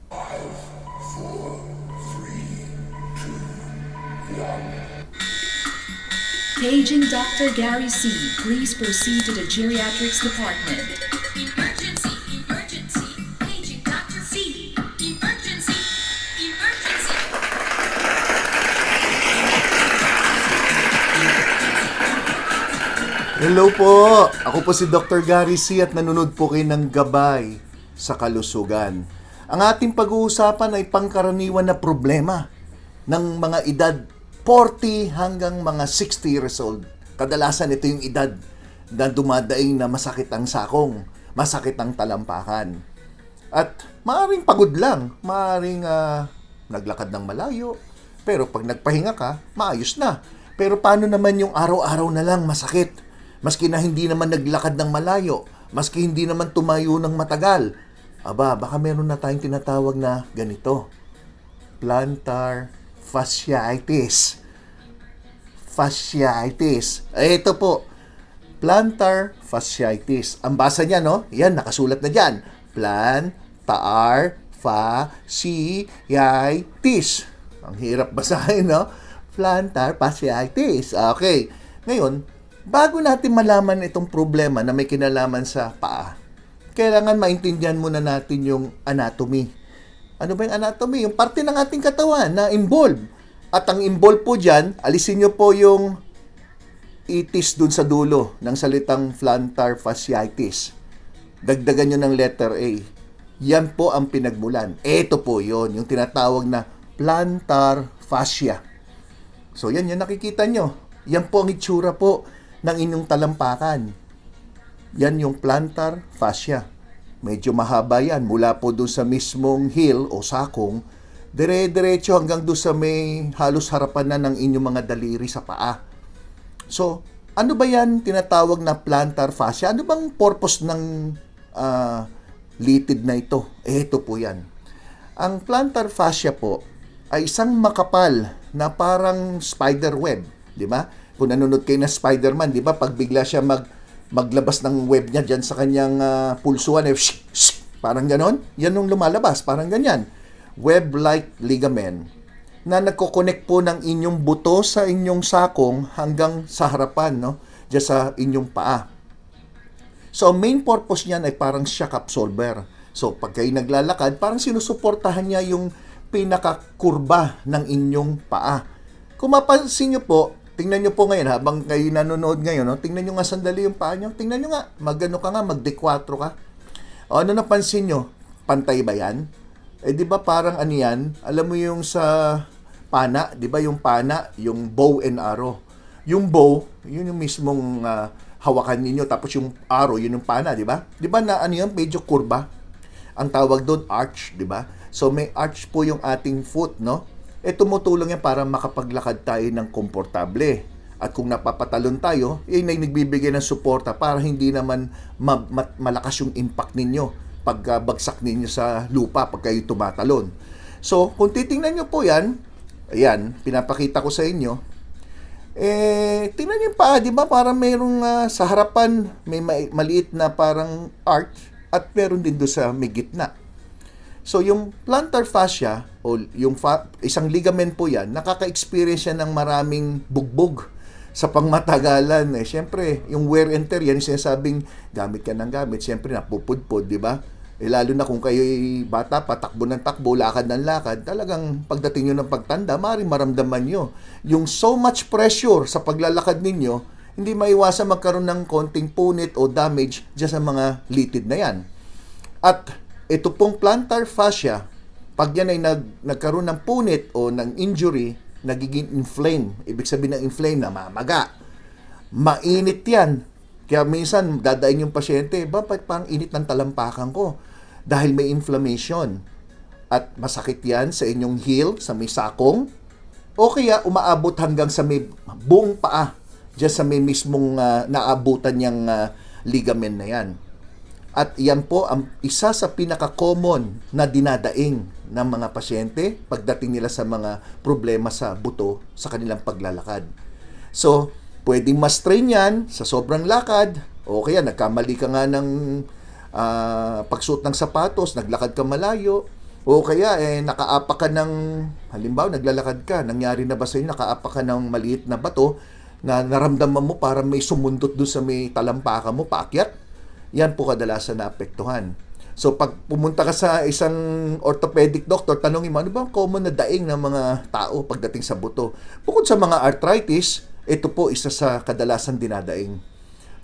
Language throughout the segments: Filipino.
Paging Dr. Gary C. Please proceed to the geriatrics department. Emergency! Emergency! Paging Dr. C! Emergency! Emergency! Hello po! Ako po si Dr. Gary C. at nanonood po kayo ng Gabay sa Kalusugan. Ang ating pag-uusapan ay pangkaraniwan na problema ng mga edad 40 hanggang mga 60 years old. Kadalasan ito yung edad na dumadaing na masakit ang sakong, masakit ang talampakan. At maaaring pagod lang, maaaring naglakad ng malayo, pero pag nagpahinga ka, maayos na. Pero paano naman yung araw-araw na lang masakit? Maski na hindi naman naglakad ng malayo, maski hindi naman tumayo ng matagal. Aba, baka meron na tayong tinatawag na ganito. Plantar fasciitis. Fasciitis. Ito po, plantar fasciitis. Ang basa niya, no? Yan, nakasulat na dyan. Plantar fasciitis. Ang hirap basahin, no? Plantar fasciitis. Okay. Ngayon, bago natin malaman itong problema na may kinalaman sa paa, kailangan maintindihan muna natin yung anatomy. Ano ba yung anatomy? Yung parte ng ating katawan na involved. At ang involved po dyan, alisin nyo po yung itis dun sa dulo ng salitang plantar fasciitis. Dagdagan nyo ng letter A. Yan po ang pinagmulan. Ito po yon, yung tinatawag na plantar fascia. So yan yung nakikita nyo. Yan po ang itsura po ng inyong talampakan. Yan yung plantar fascia. Medyo mahaba yan. Mula po doon sa mismong heel o sakong, dire-diretso hanggang doon sa may halos harapan na ng inyong mga daliri sa paa. So, ano ba yan tinatawag na plantar fascia? Ano bang purpose ng litid na ito? Ito po yan. Ang plantar fascia po ay isang makapal na parang spider web. Di ba? Kung nanonood kayo na Spider-Man, di ba? Pag bigla siya maglabas ng web niya dyan sa kanyang pulsuan, parang ganon. Yan yung lumalabas, parang ganyan. Web-like ligament na nagko-connect po ng inyong buto sa inyong sakong hanggang sa harapan, no? Diyan sa inyong paa. So, main purpose niyan ay parang shock absorber. So, pag kayo naglalakad, parang sinusuportahan niya yung pinakakurba ng inyong paa. Kung mapansin nyo po, tingnan nyo po ngayon, habang kayo nanonood ngayon, no? Tingnan nyo nga sandali yung paa nyo. Tingnan nyo nga, magano ka nga, mag-D4 ka. O ano napansin nyo? Pantay ba yan? Eh di ba parang ano yan? Alam mo yung sa pana, di ba yung pana, yung bow and arrow. Yung bow, yun yung mismong hawakan ninyo. Tapos yung arrow, yun yung pana, di ba? Di ba na ano yan, medyo kurba? Ang tawag doon, arch, di ba? So may arch po yung ating foot, no? Tumutulong yan para makapaglakad tayo ng komportable. At kung napapatalon tayo, yun ay nagbibigay ng suporta para hindi naman malakas yung impact ninyo pag bagsak ninyo sa lupa pag kayo tumatalon. So, kung titingnan nyo po yan, ayan, pinapakita ko sa inyo, tingnan nyo pa, di ba, parang mayroong sa harapan, may maliit na parang arch at meron din doon sa may gitna. So, yung plantar fascia, o yung isang ligament po yan, nakaka-experience yan ng maraming bugbog sa pangmatagalan. Siyempre, yung wear and tear, yan yung sinasabing gamit ka ng gamit. Siyempre, napupudpod, di ba? Lalo na kung kayo'y bata, patakbo ng takbo, lakad ng lakad, talagang pagdating nyo ng pagtanda, maaaring maramdaman nyo. Yung so much pressure sa paglalakad ninyo, hindi maiwasan magkaroon ng konting punit o damage dyan sa mga litid na yan. At ito pong plantar fascia, pag yan ay nagkaroon ng punit o ng injury, nagiging inflame. Ibig sabihin ng inflame, namamaga. Mainit yan. Kaya minsan, dadaing yung pasyente, bakit parang init ng talampakan ko? Dahil may inflammation. At masakit yan sa inyong heel, sa may sakong, o kaya umaabot hanggang sa may buong paa, dyan sa may mismong naabutan niyang ligament na yan. At yan po ang isa sa pinaka-common na dinadaing ng mga pasyente pagdating nila sa mga problema sa buto sa kanilang paglalakad. So, pwedeng ma-strain yan sa sobrang lakad o kaya nagkamali ka nga ng pagsuot ng sapatos, naglakad ka malayo, O kaya, nakaapak ka ng, halimbawa, naglalakad ka, nangyari na ba sa'yo, nakaapak ka ng maliit na bato na naramdaman mo para may sumundot doon sa may talampakan mo, paakyat? Yan po kadalasan na apektuhan. So, pag pumunta ka sa isang orthopedic doctor, tanongin mo, ano ba ang common na daing ng mga tao pagdating sa buto? Bukod sa mga arthritis, ito po isa sa kadalasan dinadaing.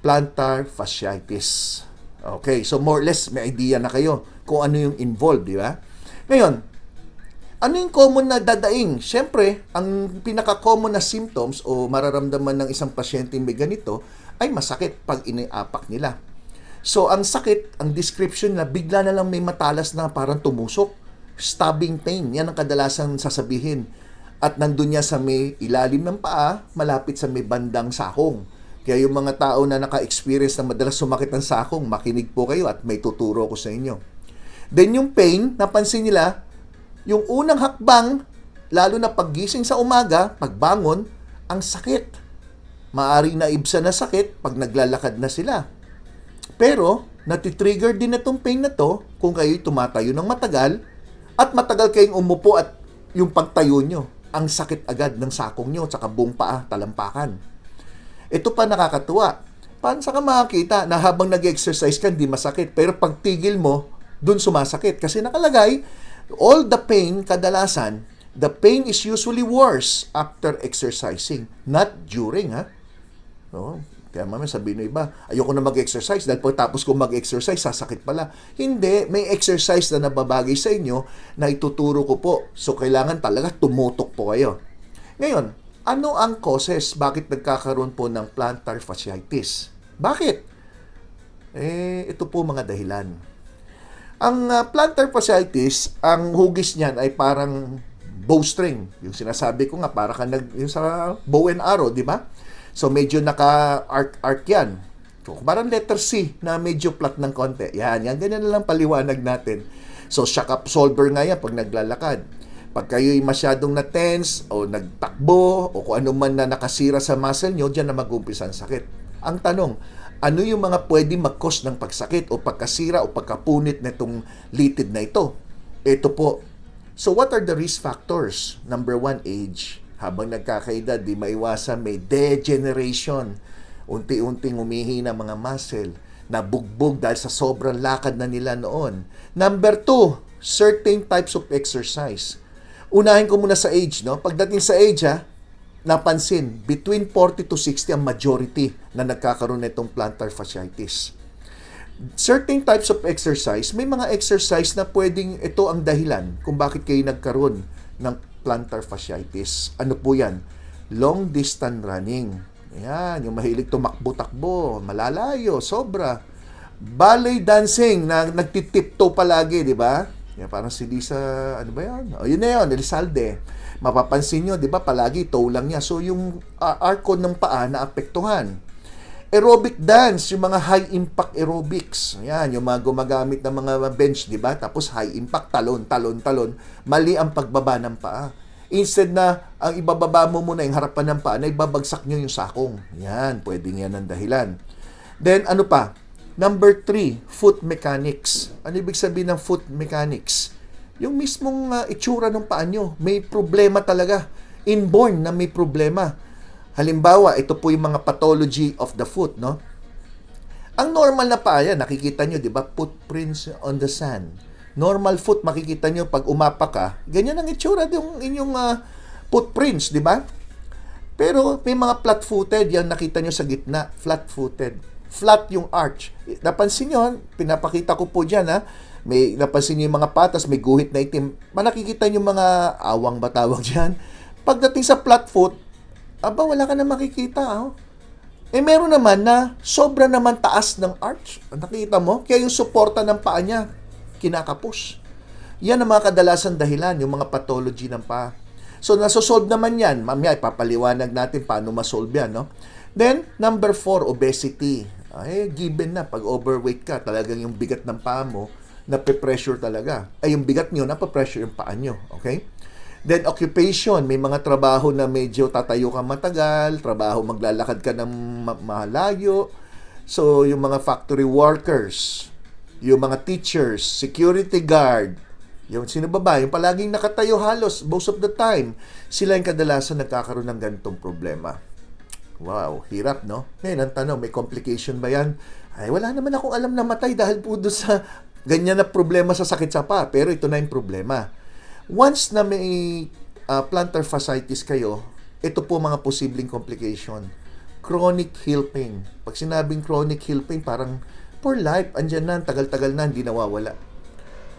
Plantar fasciitis. Okay, so more or less may idea na kayo kung ano yung involved, di ba? Ngayon, ano yung common na dadaing? Siyempre, ang pinaka-common na symptoms o mararamdaman ng isang pasyente may ganito ay masakit pag iniapak nila. So, ang sakit, ang description na bigla na lang may matalas na parang tumusok. Stabbing pain, yan ang kadalasang sasabihin. At nandun niya sa may ilalim ng paa, malapit sa may bandang sakong. Kaya yung mga tao na naka-experience na madalas sumakit ng sakong, makinig po kayo at may tuturo ko sa inyo. Then yung pain, napansin nila, yung unang hakbang, lalo na paggising sa umaga, pagbangon, ang sakit. Maaring naibsa na sakit pag naglalakad na sila. Pero, natitrigger din itong pain na to kung kayo'y tumatayo ng matagal at matagal kayong umupo at yung pagtayo nyo, ang sakit agad ng sakong nyo at buong paa, talampakan. Ito pa nakakatuwa. Paano sa ka makakita na habang nag-exercise ka, hindi masakit. Pero pag tigil mo, dun sumasakit. Kasi nakalagay, all the pain, kadalasan, the pain is usually worse after exercising, not during, ha? No? Kaya mamaya sabihin ng iba, ayoko na mag-exercise dahil pagtapos ko mag-exercise, sasakit pala. Hindi, may exercise na nababagay sa inyo na ituturo ko po. So, kailangan talaga tumutok po kayo. Ngayon, ano ang causes? Bakit nagkakaroon po ng plantar fasciitis? Bakit? Ito po mga dahilan. Ang plantar fasciitis, ang hugis niyan ay parang bowstring. Yung sinasabi ko nga, para ka yung sa bow and arrow, di ba? So, medyo naka-arc yan. So, parang letter C na medyo flat ng konti. Yan, ganyan na lang paliwanag natin. So, shock absorber nga yan pag naglalakad. Pag kayo'y masyadong na-tense o nagtakbo o kung ano man na nakasira sa muscle nyo, dyan na mag-umpisa ang sakit. Ang tanong, ano yung mga pwede mag-cause ng pagsakit o pagkasira o pagkapunit na itong litid na ito? Ito po. So, what are the risk factors? Number 1, age. Habang nagkakaedad, di maiwasan may degeneration. Unti-unting umihina mga muscle. Nabugbog dahil sa sobrang lakad na nila noon. Number 2, certain types of exercise. Unahin ko muna sa age, no? Pagdating sa age, napansin, between 40 to 60 ang majority na nagkakaroon nitong plantar fasciitis. Certain types of exercise, may mga exercise na pwedeng ito ang dahilan kung bakit kayo nagkaroon ng plantar fasciitis. Ano po yan? Long distance running. Yan, yung mahilig tumakbo-takbo, malalayo, sobra. Ballet dancing, na nagtitiptoe palagi, di ba? Yan, parang si Lisa, ano ba yan? O, yun na yun, Elizalde. Mapapansin nyo, di ba, palagi toe lang niya. So, yung arco ng paa naapektuhan. Aerobic dance, yung mga high-impact aerobics. Yan, yung mga gumagamit ng mga bench, di ba? Tapos high-impact, talon. Mali ang pagbaba ng paa. Instead na ang ibababa mo muna yung harapan ng paa, na ibabagsak nyo yung sakong. Yan, pwedeng yan ang dahilan. Then, ano pa? Number 3, foot mechanics. Ano ibig sabihin ng foot mechanics? Yung mismong itsura ng paa nyo, may problema talaga. Inborn na may problema. Halimbawa, ito po yung mga pathology of the foot, no? Ang normal na paa yan, nakikita nyo, di ba? Footprints on the sand. Normal foot, makikita nyo pag umapa ka, ganyan ang itsura yung inyong footprints, di ba? Pero may mga flat-footed, yan nakita nyo sa gitna, flat-footed. Flat yung arch. Napansin nyo, pinapakita ko po dyan, ha? May napansin nyo yung mga patas, may guhit na itim. Nakikita nyo mga awang batawag dyan. Pagdating sa flat foot, wala ka na makikita, oh. Meron naman na sobra naman taas ng arch. Nakita mo? Kaya yung suporta ng paa niya, kinakapos. Yan ang mga kadalasan dahilan, yung mga pathology ng paa. So, nasosolve naman yan. Mamaya, ipapaliwanag natin paano masolve yan, no? Then, number 4, obesity. Given na, pag overweight ka, talagang yung bigat ng paa mo, nape-pressure talaga. Yung bigat nyo, nape-pressure yung paa nyo. Okay? Then, occupation. May mga trabaho na medyo tatayo ka matagal, trabaho maglalakad ka ng malayo. So, yung mga factory workers, yung mga teachers, security guard, Yung sino ba ba? Yung palaging nakatayo halos most of the time. Sila yung kadalasan nagkakaroon ng ganitong problema. Wow, hirap, no? Ngayon, ang tanong, may complication ba yan? Ay, wala naman akong alam na matay dahil po doon sa ganyan na problema sa sakit sa paa. Pero ito na yung problema. Once na may plantar fasciitis kayo, ito po mga posibleng complication. Chronic heel pain. Pag sinabing chronic heel pain, parang for life, andyan na, tagal-tagal na, hindi nawawala.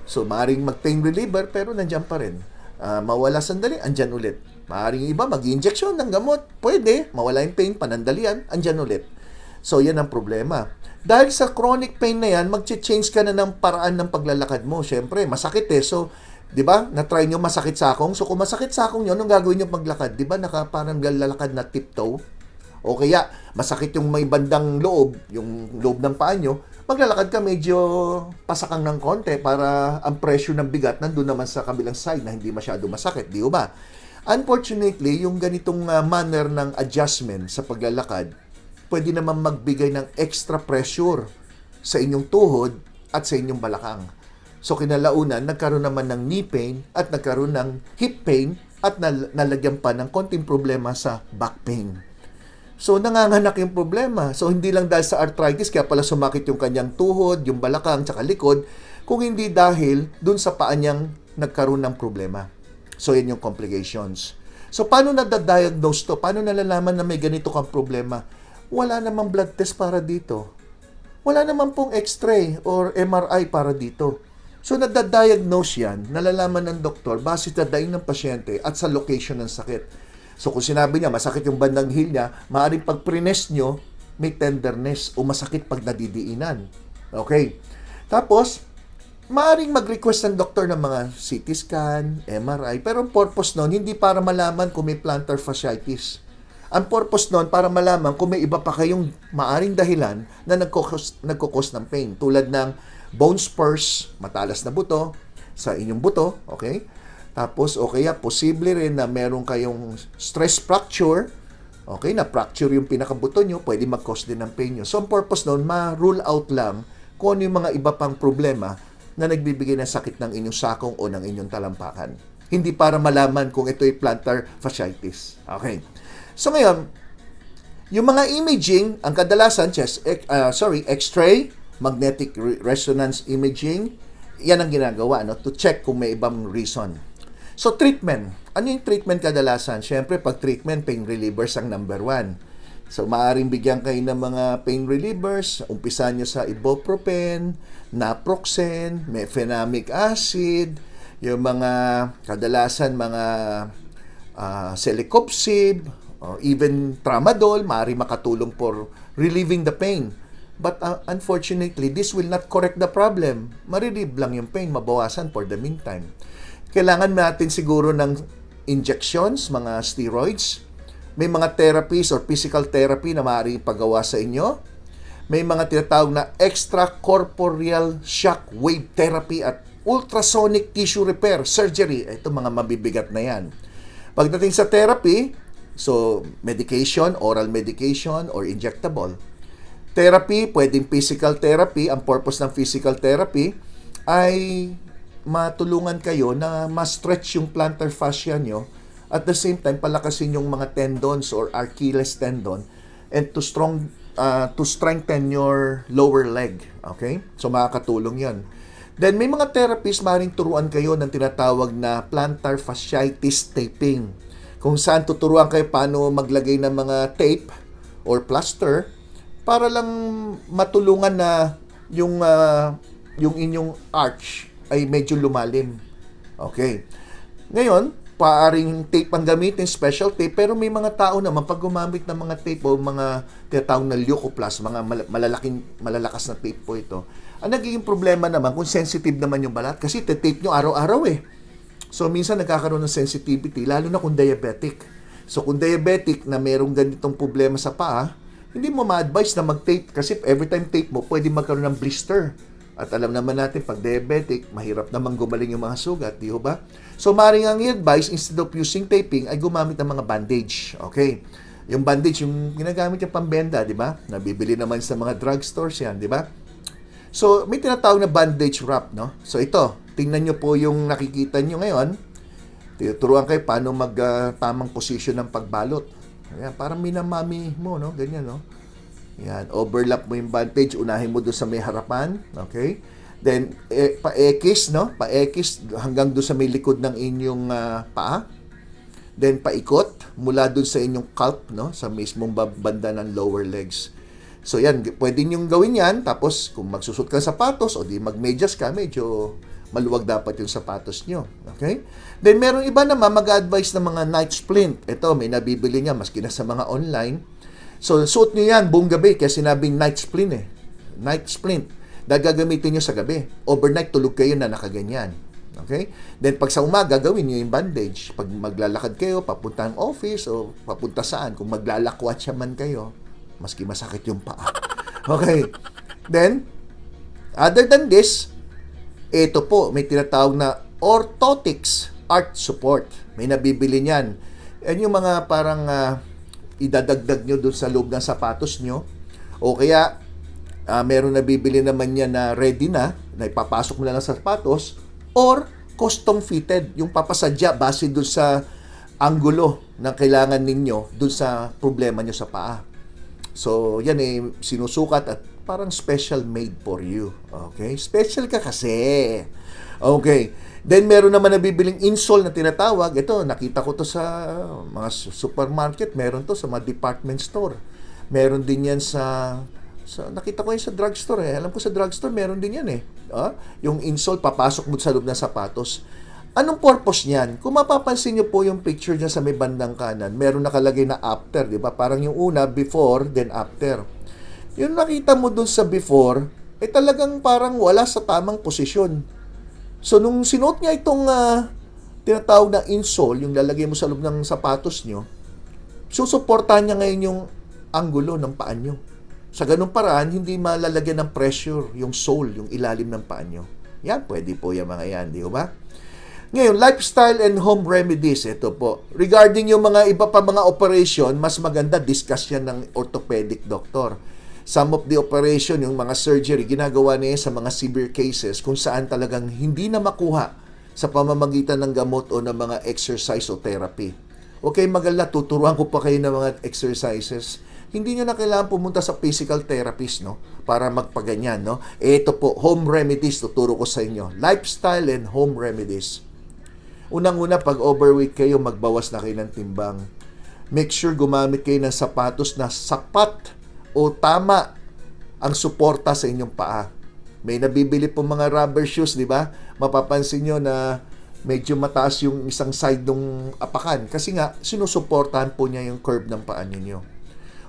So, maaaring mag-pain reliever, pero nandyan pa rin. Mawala sandali, andyan ulit. Maaaring iba, mag-injection ng gamot. Pwede, mawala yung pain, panandalian, andyan ulit. So, yan ang problema. Dahil sa chronic pain na yan, mag-change ka na ng paraan ng paglalakad mo. Siyempre, masakit eh. So, di ba, na-try nyo masakit sakong. So, kung masakit sakong nyo, anong gagawin nyo paglakad? Di ba, parang lalakad na tiptoe? O kaya, masakit yung may bandang loob, yung loob ng paa nyo, maglalakad ka medyo pasakang ng konti para ang pressure ng bigat nandun naman sa kabilang side na hindi masyado masakit, di ba? Unfortunately, yung ganitong manner ng adjustment sa paglalakad, pwede naman magbigay ng extra pressure sa inyong tuhod at sa inyong balakang. So, kinalaunan, nagkaroon naman ng knee pain at nagkaroon ng hip pain at nalagyan pa ng konting problema sa back pain. So, nanganganak yung problema. So, hindi lang dahil sa arthritis, kaya pala sumakit yung kanyang tuhod, yung balakang, tsaka likod, kung hindi dahil dun sa paa niyang nagkaroon ng problema. So, yan yung complications. So, paano nadadiagnose to? Paano nalalaman na may ganito kang problema? Wala namang blood test para dito. Wala naman pong x-ray or MRI para dito. So, nadadiagnose yan, nalalaman ng doktor base sa daing ng pasyente at sa location ng sakit. So, kung sinabi niya, masakit yung bandang heel niya, maaaring pag prines nyo, may tenderness o masakit pag nadidiinan. Okay. Tapos, maaaring mag-request ng doktor ng mga CT scan, MRI, pero ang purpose nun, hindi para malaman kung may plantar fasciitis. Ang purpose nun, para malaman kung may iba pa kayong maaaring dahilan na nagkukos ng pain. Tulad ng bone spurs, matalas na buto, sa inyong buto, okay? Tapos, o kaya, posible rin na meron kayong stress fracture, okay, na fracture yung pinakabuto nyo, pwede mag-cause din ng pain nyo. So, ang purpose nun, ma-rule out lang kung ano yung mga iba pang problema na nagbibigay ng sakit ng inyong sakong o ng inyong talampakan. Hindi para malaman kung ito ay plantar fasciitis. Okay. So, ngayon, yung mga imaging, ang kadalasan, X-ray, magnetic resonance imaging, yan ang ginagawa, no, to check kung may ibang reason. So, treatment. Ano yung treatment kadalasan? Siyempre, pag treatment, pain relievers ang number one. So, maaaring bigyan kayo ng mga pain relievers. Umpisa nyo sa ibuprofen, naproxen, mefenamic acid, yung mga kadalasan mga celecoxib, or even tramadol, maaaring makatulong for relieving the pain. But unfortunately, this will not correct the problem. Marirelieve lang yung pain, mabawasan for the meantime. Kailangan natin siguro ng injections, mga steroids. May mga therapies or physical therapy na maaaring ipagawa sa inyo. May mga tinatawag na extracorporeal shock wave therapy at ultrasonic tissue repair surgery. Ito mga mabibigat na yan. Pagdating sa therapy, so medication, oral medication or injectable. Therapy, pwedeng physical therapy. Ang purpose ng physical therapy ay matulungan kayo na ma-stretch yung plantar fascia nyo at the same time palakasin yung mga tendons or Achilles tendon and to strengthen your lower leg. Okay? So makakatulong yan. Then may mga therapies maaaring turuan kayo ng tinatawag na plantar fasciitis taping. Kung saan tuturuan kayo paano maglagay ng mga tape or plaster para lang matulungan na yung inyong arch ay medyo lumalim. Okay. Ngayon, paaring tape ang gamitin, special tape, pero may mga tao naman pag gumamit ng mga tape o mga tinatawag na leukoplast, mga malalakas na tape po ito. Ang nagiging problema naman kung sensitive naman yung balat kasi tape nyo araw-araw eh. So, minsan nagkakaroon ng sensitivity, lalo na kung diabetic. So, kung diabetic na merong ganitong problema sa paa, hindi mo ma-advise na mag-tape kasi every time tape mo, pwede magkaroon ng blister. At alam naman natin, pag diabetic, mahirap naman gumaling yung mga sugat, di ba? So, maaaring ang i-advise, instead of using taping, ay gumamit ng mga bandage. Okay? Yung bandage, yung ginagamit yung pambenda, di ba? Nabibili naman sa mga drugstores yan, di ba? So, may tinatawag na bandage wrap, no? So, ito, tingnan nyo po yung nakikita nyo ngayon. Tinuturuan kayo paano tamang position ng pagbalot. Ayan, parang minamami mo, no? Ganyan, no? Yan, overlap mo yung bandage, unahin mo doon sa may harapan, okay? Then, pa-X, no? Pa-X hanggang doon sa may likod ng inyong paa. Then, paikot mula doon sa inyong calf, no? Sa mismong banda ng lower legs. So, yan, pwede nyong gawin yan. Tapos, kung magsusot ka ng sapatos o di magmedyas ka, medyo maluwag dapat yung sapatos nyo. Okay? Then, meron iba naman mag-advise ng mga night splint. Ito, may nabibili niya, maski na sa mga online. So, suot nyo yan buong gabi, kaya sinabing night splint eh. Night splint. Gagamitin nyo sa gabi. Overnight, tulog kayo na nakaganyan. Okay? Then, pag sa umaga, gawin nyo yung bandage. Pag maglalakad kayo, papunta ng office, o papunta saan, kung maglalakwatsa man kayo, maski masakit yung paa. Okay. Then, other than this, ito po, may tinatawag na orthotics arch support. May nabibili niyan. Yan yung mga parang idadagdag nyo dun sa loob ng sapatos nyo. O kaya, meron nabibili naman yan na ready na ipapasok mo lang sa sapatos. Or custom fitted, yung papasadya base dun sa anggulo na kailangan ninyo dun sa problema nyo sa paa. So, yan sinusukat at parang special made for you. Okay? Special ka kasi. Okay. Then, meron naman nabibiling insole na tinatawag. Ito, nakita ko to sa mga supermarket. Meron to sa mga department store. Meron din yan sa nakita ko yan sa drugstore eh. Alam ko sa drugstore, meron din yan eh. Yung insole, papasok mo sa loob ng sapatos. Anong purpose niyan? Kung mapapansin niyo po yung picture niya sa may bandang kanan, meron nakalagay na after, di ba? Parang yung una, before, then after. Yung nakita mo dun sa before, talagang parang wala sa tamang posisyon. So, nung sinuot niya itong tinatawag na insole, yung lalagay mo sa loob ng sapatos niyo, susuportahan niya ngayon yung anggulo ng paa niyo. Sa ganung paraan, hindi malalagyan ng pressure yung sole, yung ilalim ng paa nyo. Yan, pwede po yung mga yan, di ba? Ngayon, lifestyle and home remedies, ito po. Regarding yung mga iba pa mga operation, mas maganda discuss yan ng orthopedic doctor. Some of the operation, yung mga surgery, ginagawa niya sa mga severe cases kung saan talagang hindi na makuha sa pamamagitan ng gamot o ng mga exercise o therapy. Okay, maganda, tuturuan ko pa kayo ng mga exercises. Hindi nyo na kailangan pumunta sa physical therapist, no? Para magpaganyan, no? Ito po, home remedies, tuturo ko sa inyo. Lifestyle and home remedies. Unang-una, pag overweight kayo, magbawas na kayo ng timbang. Make sure gumamit kayo ng sapatos na sapat o tama ang suporta sa inyong paa. May nabibili po mga rubber shoes, di ba? Mapapansin nyo na medyo mataas yung isang side ng apakan. Kasi nga, sinusuportahan po niya yung curve ng paa ninyo.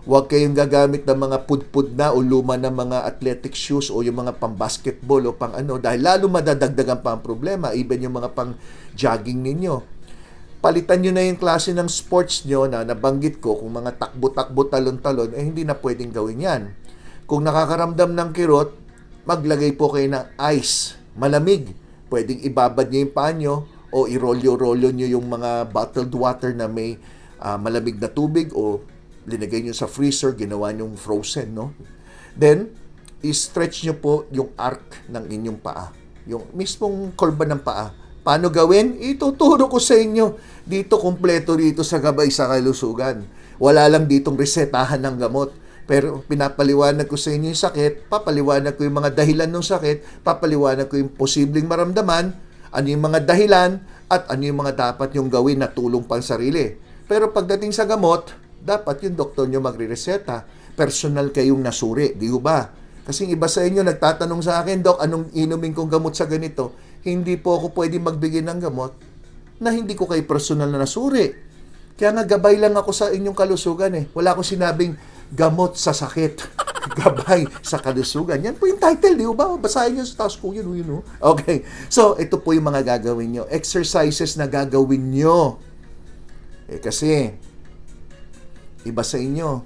Huwag kayong gagamit ng mga pudpud na o luma ng mga athletic shoes o yung mga pang-basketball o pang-ano dahil lalo madadagdagan pa ang problema, even yung mga pang-jogging ninyo. Palitan nyo na yung klase ng sports nyo na nabanggit ko, kung mga takbo-takbo, talon-talon, hindi na pwedeng gawin yan. Kung nakakaramdam ng kirot, maglagay po kayo ng ice, malamig. Pwedeng ibabad nyo yung paa nyo o irolyo-rolyo nyo yung mga bottled water na may malamig na tubig o linagay nyo sa freezer, ginawa nyo frozen, no? Then, i-stretch nyo po yung arc ng inyong paa. Yung mismong kurba ng paa. Paano gawin? Ituturo ko sa inyo. Dito, kompleto dito sa Gabay sa Kalusugan. Wala lang ditong resetahan ng gamot. Pero pinapaliwanag ko sa inyo yung sakit, papaliwanag ko yung mga dahilan ng sakit, papaliwanag ko yung posibleng maramdaman, ano yung mga dahilan, at ano yung mga dapat yung gawin na tulong pang sarili. Pero pagdating sa gamot, dapat yung doktor nyo magre-reseta. Personal kayong nasuri, di ba? Kasi iba sa inyo nagtatanong sa akin, Dok, anong inumin kong gamot sa ganito? Hindi po ako pwede magbigay ng gamot na hindi ko kay personal na nasuri. Kaya nga gabay lang ako sa inyong kalusugan eh. Wala akong sinabing gamot sa sakit. Gabay sa kalusugan. Yan po yung title, di ba? Basahin nyo sa task ko yun. Okay. So, ito po yung mga gagawin nyo. Exercises na gagawin nyo. Kasi, iba sa inyo.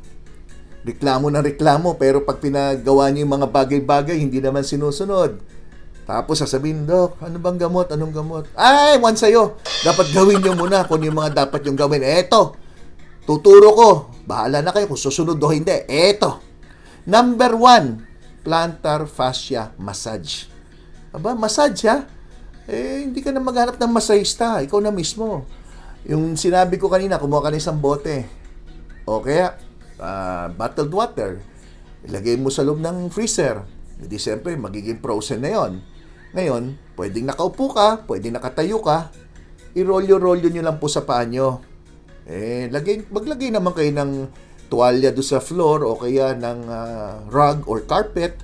Reklamo na reklamo, pero pag pinagawa niyo yung mga bagay-bagay, hindi naman sinusunod. Tapos sasabihin, Dok, ano bang gamot? Anong gamot? Ay, one sa'yo. Dapat gawin niyo muna kung yung mga dapat yung gawin. Eto, tuturo ko. Bahala na kayo kung susunod o hindi. Eto. Number 1, plantar fascia massage. Aba, massage ha? hindi ka na maghanap ng masahista. Ikaw na mismo. Yung sinabi ko kanina, kumuha ka ng isang bote. O kaya, bottled water. Ilagay mo sa loob ng freezer. Hindi siyempre, magiging frozen na yon. Ngayon, pwedeng nakaupo ka, pwedeng nakatayo ka. I-rolyo-rolyo nyo lang po sa paa nyo. Maglagay naman kayo ng tuwalya doon sa floor o kaya ng rug or carpet.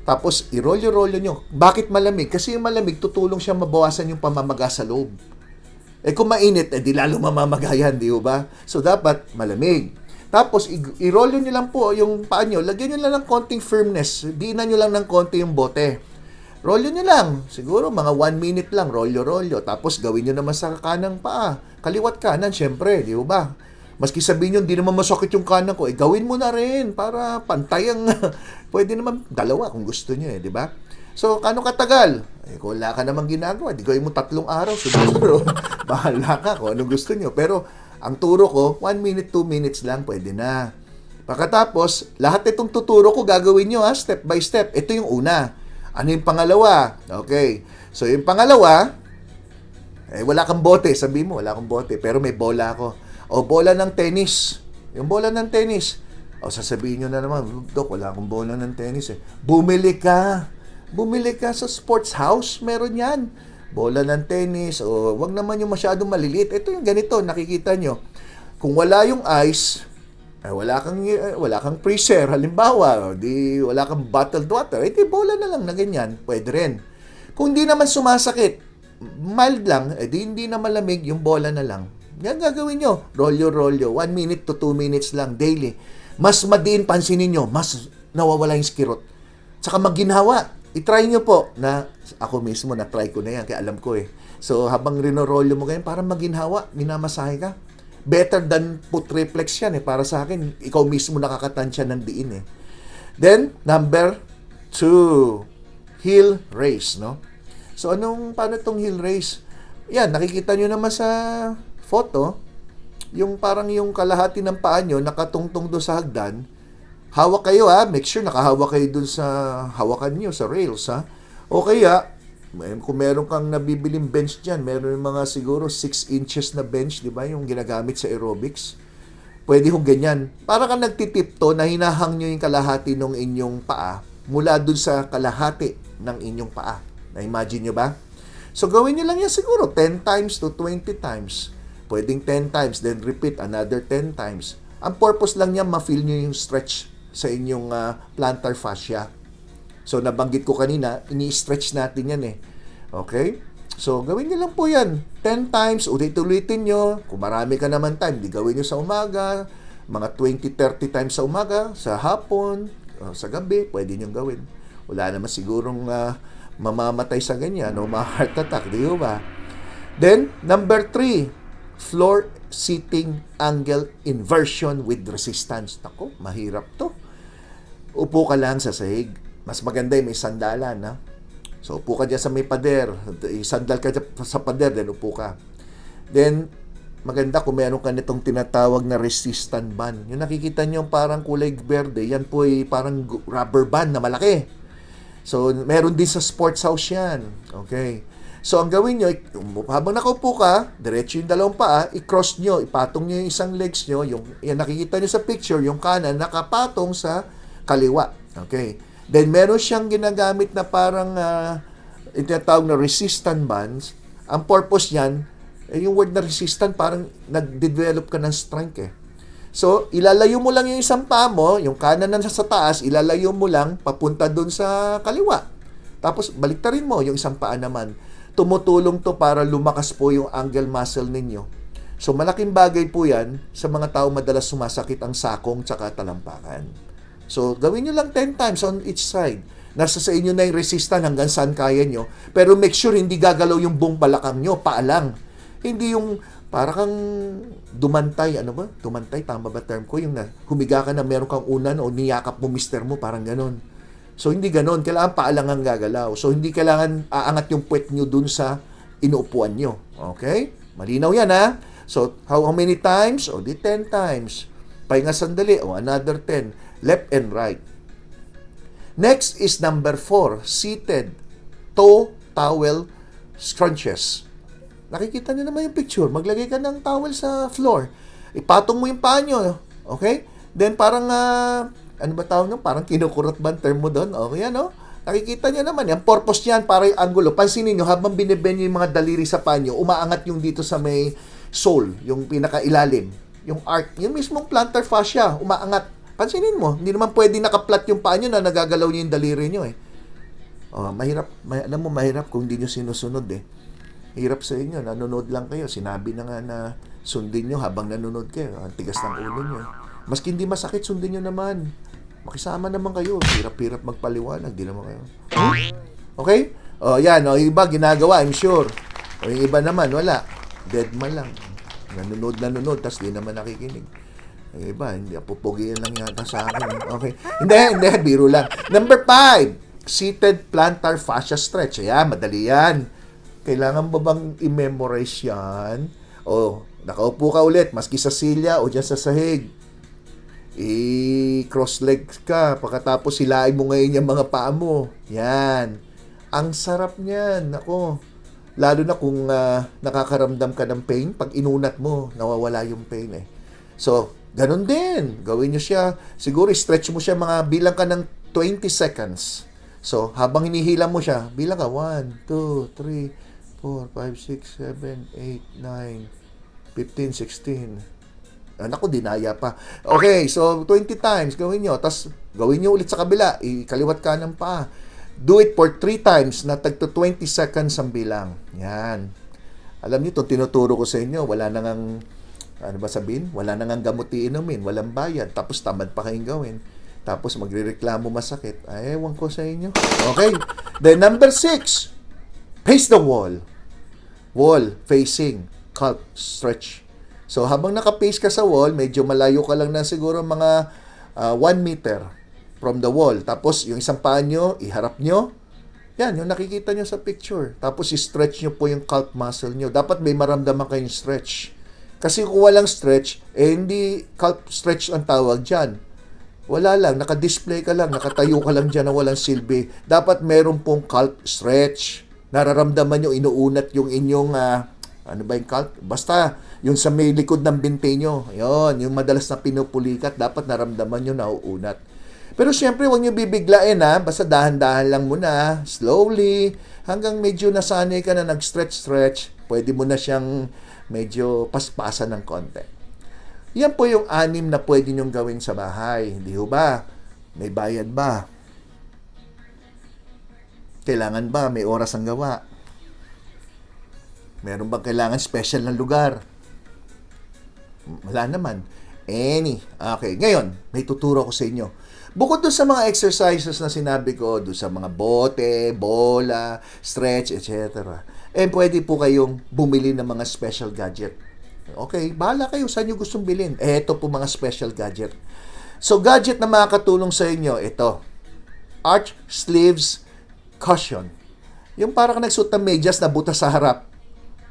Tapos, i-rolyo-rolyo nyo. Bakit malamig? Kasi yung malamig, tutulong siya mabawasan yung pamamaga sa loob. Kung mainit, di lalo mamamagayan, di ba? So, dapat malamig. Tapos, i-rolyo nyo lang po yung paa nyo. Lagyan nyo lang ng konting firmness. Diinan nyo lang ng konti yung bote. Rolyo nyo lang. Siguro, mga 1 minute lang. Rolyo-rolyo. Tapos, gawin nyo naman sa kanang paa. Kaliwat kanan, syempre, di ba? Maski sabihin nyo, hindi naman masakit yung kanan ko, gawin mo na rin para pantay ang... Pwede naman dalawa kung gusto nyo, di ba? So, kano katagal? Kung wala ka namang ginagawa, di gawin mo 3 araw, siguro. Bahala ka kung anong gusto nyo. Pero, ang turo ko, 1 minute, 2 minutes lang, pwede na. Pagkatapos, lahat itong tuturo ko, gagawin nyo, step by step. Ito yung una. Ano yung pangalawa? Okay. So, yung pangalawa, wala kang bote. Sabi mo, wala kang bote. Pero may bola ako. O, bola ng tennis. Yung bola ng tennis. O, sasabihin nyo na naman, Dok, wala akong bola ng tennis Bumili ka. Bumili ka sa sports house. Meron yan. Bola ng tennis. O, wag naman yung masyadong maliliit. Ito yung ganito, nakikita nyo. Kung wala yung ice, wala kang freezer. Halimbawa, wala kang bottled water. Di bola na lang na ganyan. Pwede rin. Kung di naman sumasakit, mild lang, hindi na malamig, yung bola na lang. Yan gagawin nyo. Rolyo-rolyo. 1 minute to 2 minutes lang daily. Mas madiin, pansinin nyo, mas nawawala yung skirot. Tsaka magginhawa. I-try nyo po na, ako mismo na-try ko na yan, kaya alam ko So, habang rinorolyo mo ganyan, parang magginhawa, minamasahe ka. Better than put reflex yan para sa akin, ikaw mismo nakakatansya ng diin Then, number 2, heel raise, no? So, paano itong heel raise? Yan, nakikita nyo naman sa photo, yung parang yung kalahati ng paa nyo nakatungtong doon sa hagdan. Hawak kayo make sure nakahawak kayo doon sa hawakan nyo, sa rails O kaya, kung meron kang nabibiling bench dyan, meron yung mga siguro 6 inches na bench, di ba, yung ginagamit sa aerobics. Pwede hong ganyan. Para kang nagtitipto na hinahang nyo yung kalahati ng inyong paa mula doon sa kalahati ng inyong paa. Na-imagine nyo ba? So, gawin nyo lang yan siguro 10 times to 20 times. Pwedeng 10 times, then repeat another 10 times. Ang purpose lang niya, ma-feel nyo yung stretch sa inyong plantar fascia. So, nabanggit ko kanina, ini-stretch natin yan Okay? So, gawin nyo lang po yan. 10 times, ulit-ulitin nyo. Kung marami ka naman time, di gawin nyo sa umaga. Mga 20-30 times sa umaga, sa hapon, sa gabi, pwede nyo gawin. Wala naman sigurong mamamatay sa ganyan o ma-heart attack, di ba? Then, number 3, floor seating angle inversion with resistance. Tako, mahirap to. Upo ka lang sa sahig. Mas maganda may sandalan, So, upo ka dyan sa may pader. Sandal ka sa pader, then upo ka. Then, maganda kung meron ka nitong tinatawag na resistant band. Yung nakikita nyo parang kulay berde, yan po ay parang rubber band na malaki. So, meron din sa sports house yan. Okay. So, ang gawin nyo, habang nakaupo ka, diretso yung dalawang paa, i-cross nyo, ipatong nyo yung isang legs nyo, yung nakikita nyo sa picture, yung kanan, nakapatong sa kaliwa. Okay. Then, meron siyang ginagamit na parang, itinatawag na resistant bands. Ang purpose yan, yung word na resistant, parang nag-develop ka ng strength So, ilalayo mo lang yung isang paa mo, yung kanan na sa taas, ilalayo mo lang, papunta dun sa kaliwa. Tapos, baliktarin mo yung isang paa naman. Tumutulong to para lumakas po yung angle muscle ninyo. So, malaking bagay po yan sa mga tao madalas sumasakit ang sakong tsaka talampakan. So, gawin nyo lang 10 times on each side. Nasa sa inyo na yung resistant hanggang saan kaya nyo. Pero make sure hindi gagalaw yung buong balakang nyo, paa lang. Hindi yung para kang dumantay, Dumantay, tama ba term ko? Yung humiga ka na meron kang unan o niyakap mo mister mo, parang ganon. So, hindi ganon. Kailangan paalang ang gagalaw. So, hindi kailangan aangat yung puwet nyo dun sa inuupuan nyo. Okay? Malinaw yan, So, how many times? O, di 10 times. Pahinga sandali. O, another 10. Left and right. Next is number 4. Seated. Toe, towel, scrunches. Nakikita niyo naman yung picture. Maglagay ka ng towel sa floor. Ipatong mo yung paa nyo. Okay? Then parang, ano ba tawag nyo? Parang kinukurot ba ang term mo doon? Okay, ano? Nakikita niyo naman. Yung purpose niyan para yung angulo. Pansinin niyo, habang binibend niyo yung mga daliri sa paa nyo, umaangat yung dito sa may sole, yung pinakailalim. Yung arc, yung mismong plantar fascia, umaangat. Pansinin mo, hindi naman pwede nakaplat yung paa nyo na nagagalaw niyo yung daliri nyo eh. Oh, alam mo, mahirap kung hindi nyo sinusunod eh. Hirap sa inyo, nanonood lang kayo. Sinabi na nga na sundin nyo habang nanonood kayo. Ang tigas ng ulo nyo. Maski hindi masakit, sundin nyo naman. Makisama naman kayo. Hirap-hirap magpaliwanag. Di naman kayo. Okay? O, yan. O, yung iba, ginagawa, I'm sure. O, yung iba naman, wala. Deadman lang. Nanonood, tas di naman nakikinig. Yung iba, hindi, pupugian lang yata sa akin. Okay. Hindi, biro lang. Number 5. Seated plantar fascia stretch. Ayan, madali yan. Kailangan ba bang i-memorize yan? O, nakaupo ka ulit, maski sa silya o dyan sa sahig. I-cross legs ka, pagkatapos silain mo ngayon yung mga paa mo. Yan. Ang sarap niyan. Ako. Lalo na kung nakakaramdam ka ng pain, pag inunat mo, nawawala yung pain eh. So, ganun din. Gawin nyo siya. Siguro, stretch mo siya bilang ka ng 20 seconds. So, habang hinihila mo siya, bilang ka 1, 2, 3, 4, 5, 6, 7, 8, 9, 15, 16. Naku, dinaya pa. Okay, so 20 times gawin nyo. Tapos, gawin nyo ulit sa kabila. Ikaliwat ka ng paa. Do it for 3 times na tagto 20 seconds ang bilang. Yan. Alam niyo, itong tinuturo ko sa inyo, wala na ngang, ano ba sabihin? Wala na ngang gamot iinumin, walang bayad. Tapos, tamad pa kayong gawin. Tapos magrereklamo masakit. Ay, ewan ko sa inyo. Okay. Then number 6, face the wall. Wall, facing, calf stretch. So, habang naka-face ka sa wall, medyo malayo ka lang na siguro mga 1 meter from the wall. Tapos, yung isang paa nyo, iharap nyo. Yan, yung nakikita nyo sa picture. Tapos, i-stretch nyo po yung calf muscle nyo. Dapat may maramdaman kayong stretch. Kasi kung walang stretch, hindi calf stretch ang tawag dyan. Wala lang, naka-display ka lang, nakatayo ka lang dyan na walang silbi. Dapat meron pong calf stretch. Nararamdaman nyo, inuunat yung inyong, ano ba yung calf? Basta, yung sa may likod ng binti nyo. Yun, yung madalas na pinupulikat, dapat naramdaman nyo, nauunat. Pero syempre, huwag nyo bibiglain ha. Basta dahan-dahan lang muna, slowly, hanggang medyo nasanay ka na nag-stretch-stretch, pwede mo na siyang medyo paspasan ng konti. Yan po yung 6 na pwede nyong gawin sa bahay. Hindi ho ba? May bayad ba? Kailangan ba? May oras ang gawa? Meron bang kailangan special na lugar? Wala naman. Okay, ngayon, may tuturo ko sa inyo. Bukod doon sa mga exercises na sinabi ko, doon sa mga bote, bola, stretch, etc. Pwede po kayong bumili ng mga special gadget. Okay, bahala kayo saan nyo gustong bilhin. Ito po mga special gadget. So, gadget na makakatulong sa inyo, ito. Arch sleeves cushion. Yung parang nagsuot ng medyas na butas sa harap.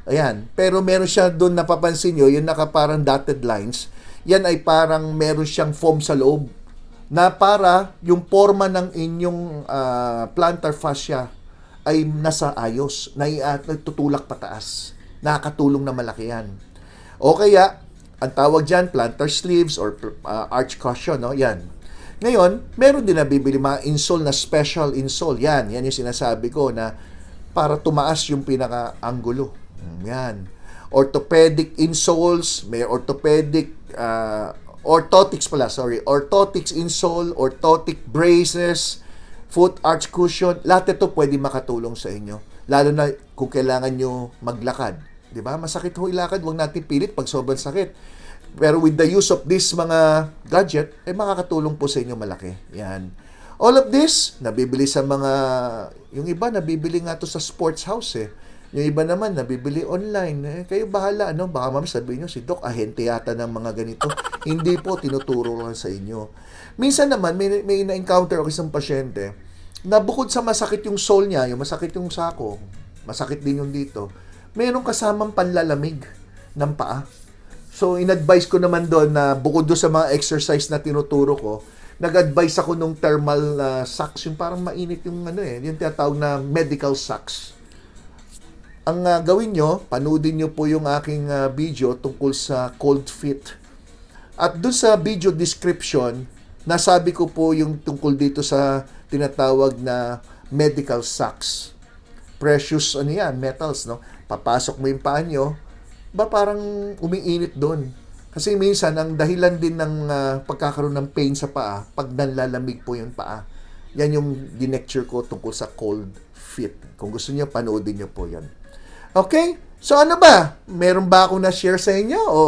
Ayan. Pero meron siya doon, napapansin nyo, yung nakaparang dotted lines. Yan ay parang meron siyang foam sa loob. Na para yung forma ng inyong plantar fascia ay nasa ayos. Nagtutulak pataas. Nakakatulong na malaki yan. O kaya, ang tawag dyan, plantar sleeves or arch cushion, no? Yan. Ngayon, meron din nabibili mga insole na special insole. Yan yung sinasabi ko na para tumaas yung pinaka-angulo. Yan. Orthopedic insoles, may orthopedic, orthotics insole, orthotic braces, foot arch cushion. Lahat ito pwede makatulong sa inyo. Lalo na kung kailangan nyo maglakad. Diba? Masakit ho ilakad, huwag natin pilit pag sobrang sakit. Pero with the use of this mga gadget, makakatulong po sa inyo malaki. Yan. All of this, nabibili sa mga, yung iba nabibili nga to sa sports house eh. Yung iba naman, nabibili online. Kayo bahala, ano? Baka mami sabihin nyo, si Doc, ahente yata ng mga ganito. Hindi po, tinuturo lang sa inyo. Minsan naman, may na-encounter ako isang pasyente na bukod sa masakit yung sole niya, yung masakit yung sako, masakit din yung dito, mayroong kasamang panlalamig ng paa. So, in-advise ko naman doon na bukod doon sa mga exercise na tinuturo ko, nag-advise ako nung thermal socks, yung parang mainit yung yung tinatawag na medical socks. ang gawin nyo, panoodin nyo po yung aking video tungkol sa cold feet. At doon sa video description, nasabi ko po yung tungkol dito sa tinatawag na medical socks. Precious metals, no? Papasok mo yung paa nyo, parang umiinit doon. Kasi minsan, ang dahilan din ng pagkakaroon ng pain sa paa, pag nanlalamig po yung paa. Yan yung dinecture ko tungkol sa cold feet. Kung gusto niyo, panoodin niyo po yan. Okay? So ano ba? Meron ba akong na-share sa inyo? O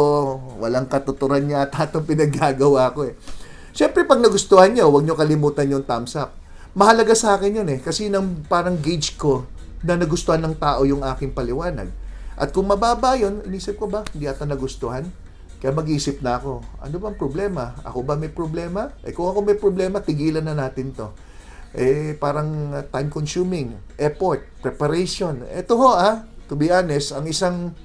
walang katuturan yata itong pinaggagawa ko eh. Siyempre, pag nagustuhan nyo, huwag nyo kalimutan yung thumbs up. Mahalaga sa akin yun eh. Kasi nang parang gauge ko na nagustuhan ng tao yung aking paliwanag. At kung mababa yun, inisip ko ba, hindi ata nagustuhan? Kaya mag-isip na ako, ano bang problema? Ako ba may problema? Kung ako may problema, tigilan na natin to. Parang time-consuming, effort, preparation. Ito ho to be honest, ang isang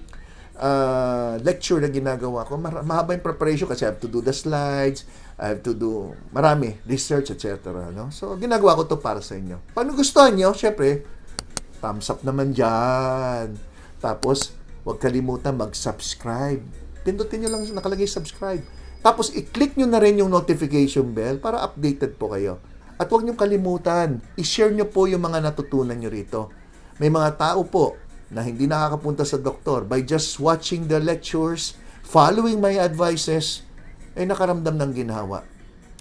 lecture na ginagawa ko, mahaba yung preparation kasi I have to do the slides, I have to do marami, research, etc. No? So, ginagawa ko to para sa inyo. Pag nagustuhan nyo, syempre, thumbs up naman dyan. Tapos, huwag kalimutan mag-subscribe. Pindutin nyo lang nakalagay subscribe. Tapos, i-click nyo na rin yung notification bell para updated po kayo. At huwag nyo kalimutan, i-share nyo po yung mga natutunan nyo rito. May mga tao po na hindi nakakapunta sa doktor by just watching the lectures, following my advices, nakaramdam ng ginhawa.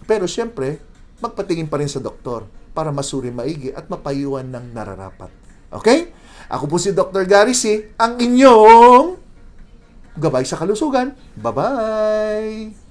Pero siyempre, magpatingin pa rin sa doktor para masuri maigi at mapayuan ng nararapat. Okay? Ako po si Dr. Gary C., ang inyong gabay sa kalusugan. Bye-bye!